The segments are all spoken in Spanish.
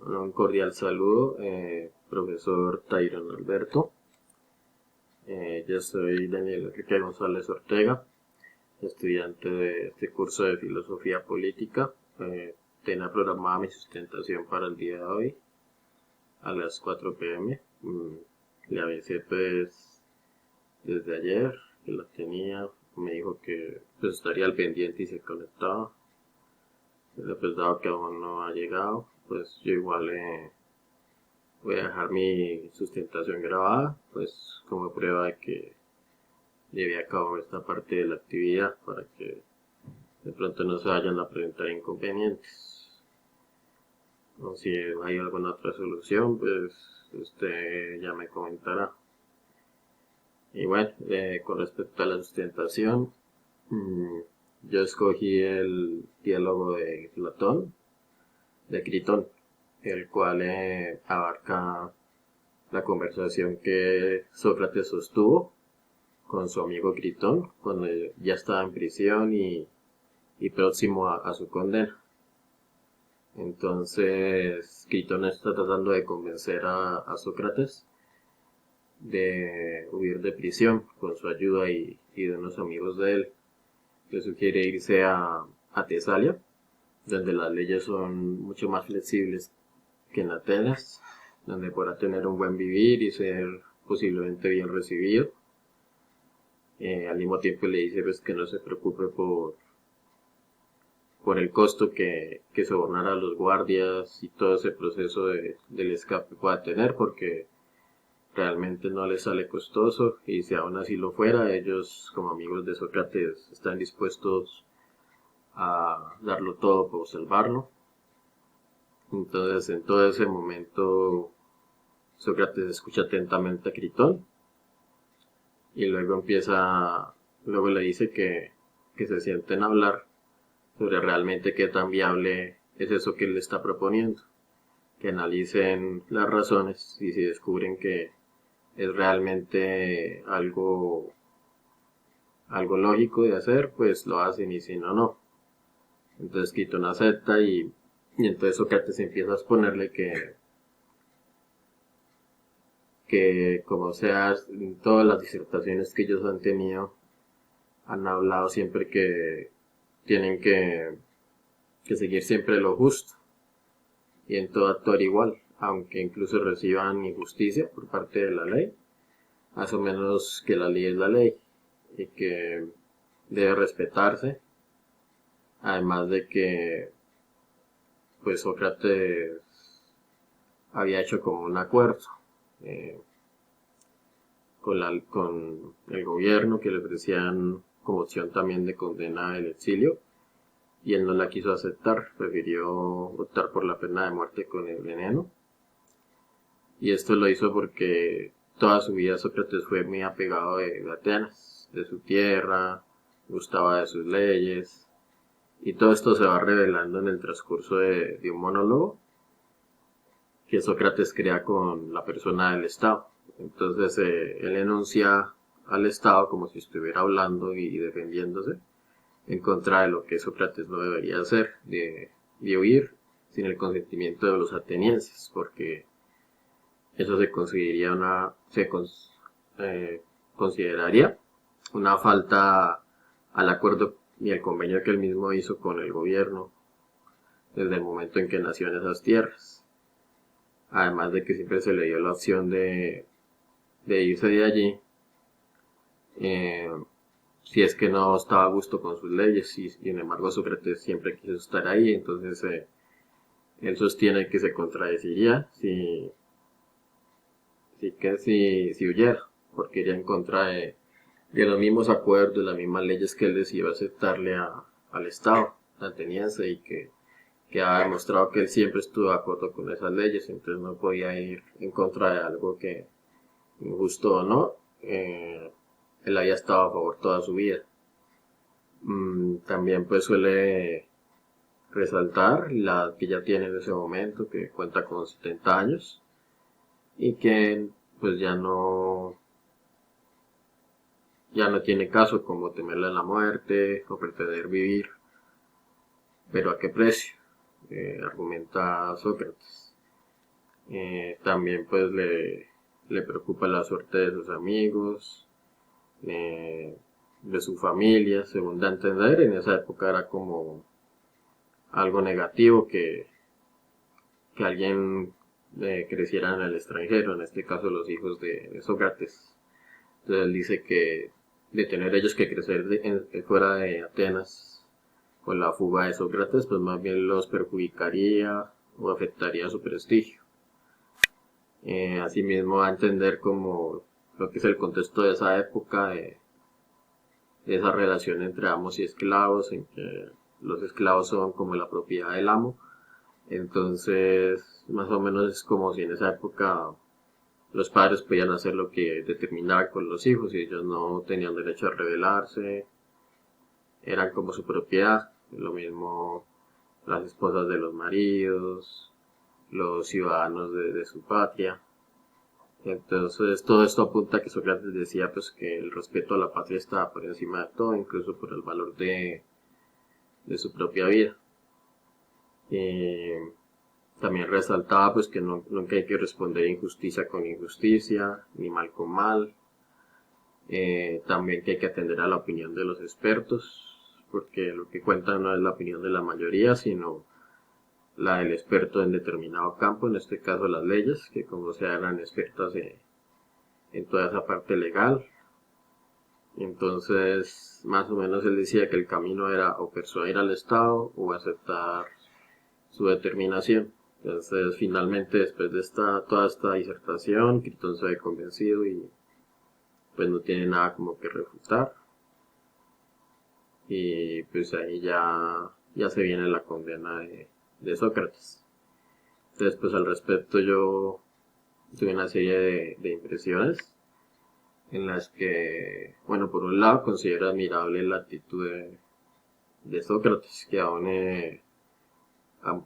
Un cordial saludo, profesor Tyron Alberto. Yo soy Daniel Enrique González Ortega, estudiante de este curso de Filosofía Política. Tenía programada mi sustentación para el día de hoy a las 4 p.m. Le avisé pues desde ayer que la tenía. Me dijo que pues, estaría al pendiente y se conectaba. Pero pues dado que aún no ha llegado, pues yo igual voy a dejar mi sustentación grabada, pues como prueba de que llevé a cabo esta parte de la actividad para que de pronto no se vayan a presentar inconvenientes. O si hay alguna otra solución, pues usted ya me comentará. Y bueno, con respecto a la sustentación, mm, yo escogí el diálogo de Platón, de Critón, el cual abarca la conversación que Sócrates sostuvo con su amigo Critón cuando ya estaba en prisión y próximo a su condena. Entonces Critón está tratando de convencer a Sócrates de huir de prisión con su ayuda y de unos amigos de él. Le sugiere irse a Tesalia, donde las leyes son mucho más flexibles que en Atenas, donde podrá tener un buen vivir y ser posiblemente bien recibido. Al mismo tiempo le dice pues, que no se preocupe por el costo que sobornar a los guardias y todo ese proceso del escape pueda tener, porque realmente no les sale costoso, y si aún así lo fuera, ellos como amigos de Sócrates están dispuestos a darlo todo por salvarlo. Entonces en todo ese momento Sócrates escucha atentamente a Critón y luego le dice que se sienten a hablar sobre realmente qué tan viable es eso que él le está proponiendo, que analicen las razones y si descubren que es realmente algo lógico de hacer, pues lo hacen, y si no, no. Entonces Quitón acepta y entonces Sócrates empieza a exponerle que como sea, en todas las disertaciones que ellos han tenido, han hablado siempre que tienen que seguir siempre lo justo y en todo actuar igual, aunque incluso reciban injusticia por parte de la ley, más o menos que la ley es la ley y que debe respetarse, además de que pues Sócrates había hecho como un acuerdo eh, con el gobierno, que le ofrecían como opción también de condena el exilio, y él no la quiso aceptar, prefirió optar por la pena de muerte con el veneno. Y esto lo hizo porque toda su vida Sócrates fue muy apegado de Atenas, de su tierra, gustaba de sus leyes, y todo esto se va revelando en el transcurso de un monólogo que Sócrates crea con la persona del Estado. Entonces él enuncia al Estado como si estuviera hablando y defendiéndose en contra de lo que Sócrates no debería hacer, de huir sin el consentimiento de los atenienses, porque eso consideraría una falta al acuerdo y al convenio que él mismo hizo con el gobierno desde el momento en que nació en esas tierras. Además de que siempre se le dio la opción de irse de allí, eh, si es que no estaba a gusto con sus leyes, y sin embargo Sócrates siempre quiso estar ahí. Entonces él sostiene que se contradeciría si huyera, porque iría en contra de los mismos acuerdos, de las mismas leyes que él decidió aceptarle al Estado ateniense, y que ha demostrado que él siempre estuvo de acuerdo con esas leyes. Entonces no podía ir en contra de algo que, injusto o no, él había estado a favor toda su vida. También pues suele resaltar la edad que ya tiene en ese momento, que cuenta con 70 años y que pues ya no tiene caso como temerle a la muerte o pretender vivir, pero ¿a qué precio? Argumenta Sócrates. También pues le preocupa la suerte de sus amigos, de su familia, según da a entender. En esa época era como algo negativo que alguien creciera en el extranjero, en este caso los hijos de Sócrates. Entonces él dice que de tener ellos que crecer fuera de Atenas con la fuga de Sócrates, pues más bien los perjudicaría o afectaría su prestigio. Asimismo, a entender como lo que es el contexto de esa época, de esa relación entre amos y esclavos, en que los esclavos son como la propiedad del amo. Entonces, más o menos es como si en esa época los padres podían hacer lo que determinaban con los hijos y ellos no tenían derecho a rebelarse, eran como su propiedad. Lo mismo las esposas de los maridos, los ciudadanos de su patria. Entonces todo esto apunta a que Sócrates decía pues que el respeto a la patria está por encima de todo, incluso por el valor de su propia vida. También resaltaba pues que nunca hay que responder injusticia con injusticia, ni mal con mal. También que hay que atender a la opinión de los expertos, porque lo que cuenta no es la opinión de la mayoría, sino la del experto en determinado campo, en este caso las leyes, que como sea eran expertas en toda esa parte legal. Entonces, más o menos él decía que el camino era o persuadir al Estado o aceptar su determinación. Entonces, finalmente, después de toda esta disertación, Critón se ve convencido y pues no tiene nada como que refutar. Y pues ahí ya se viene la condena de Sócrates. Entonces, pues al respecto yo tuve una serie de impresiones en las que, bueno, por un lado considero admirable la actitud de Sócrates, que aún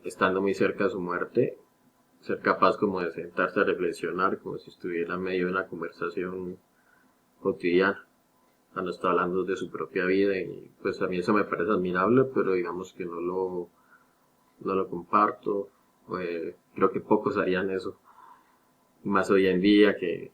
estando muy cerca de su muerte, ser capaz como de sentarse a reflexionar como si estuviera en medio de una conversación cotidiana, cuando está hablando de su propia vida, y pues a mí eso me parece admirable, pero digamos que no lo comparto. Creo que pocos harían eso, más hoy en día que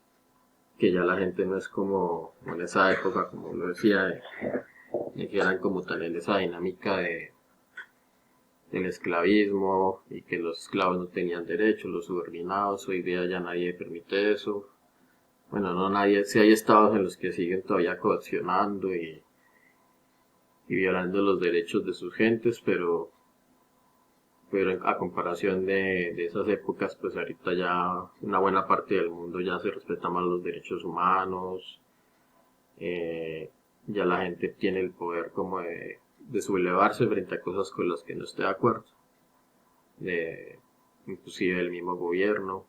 ya la gente no es como en esa época, como lo decía, de que eran como tan en esa dinámica del esclavismo y que los esclavos no tenían derechos, los subordinados. Hoy día ya nadie permite eso. Bueno, no nadie, sí hay estados en los que siguen todavía coaccionando y violando los derechos de sus gentes, pero a comparación de esas épocas, pues ahorita ya una buena parte del mundo ya se respeta más los derechos humanos, ya la gente tiene el poder como de sublevarse frente a cosas con las que no esté de acuerdo, de, inclusive el mismo gobierno,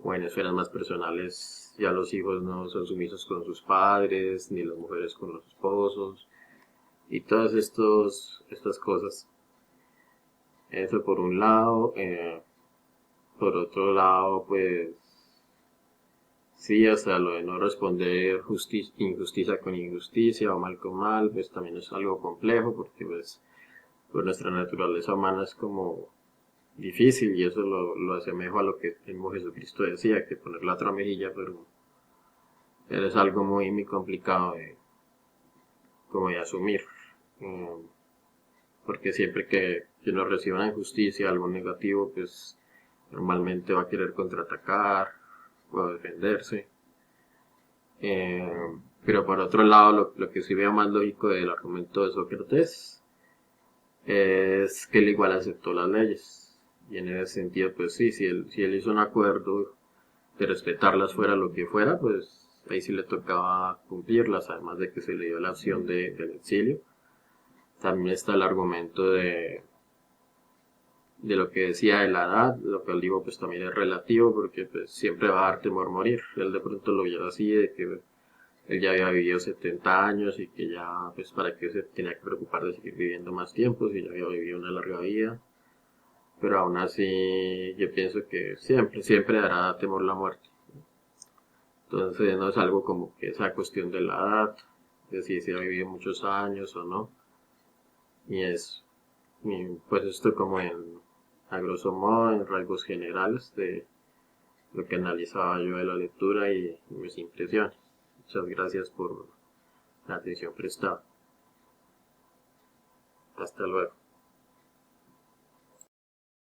o en esferas más personales ya los hijos no son sumisos con sus padres, ni las mujeres con los esposos, y todas estas cosas. Eso por un lado. Por otro lado, pues sí, o sea, lo de no responder injusticia con injusticia o mal con mal, pues también es algo complejo porque pues nuestra naturaleza humana es como difícil y eso lo asemejo a lo que el mismo Jesucristo decía, que poner la otra mejilla, pero es algo muy complicado como de asumir. Mm, Porque siempre que uno recibe una injusticia, algo negativo, pues normalmente va a querer contraatacar o defenderse. Pero por otro lado, lo que sí veo más lógico del argumento de Sócrates es que él igual aceptó las leyes. Y en ese sentido, pues sí, si él hizo un acuerdo de respetarlas fuera lo que fuera, pues ahí sí le tocaba cumplirlas, además de que se le dio la opción del exilio. También está el argumento de lo que decía de la edad, lo que digo pues también es relativo porque pues siempre va a dar temor morir. Él de pronto lo vio así, de que él ya había vivido 70 años y que ya pues para qué se tenía que preocupar de seguir viviendo más tiempo si ya había vivido una larga vida. Pero aún así yo pienso que siempre dará temor la muerte. Entonces no es algo como que esa cuestión de la edad, de si se ha vivido muchos años o no. Y es, pues esto como a grosso modo, en rasgos generales lo que analizaba yo de la lectura y mis impresiones. Muchas gracias por la atención prestada. Hasta luego.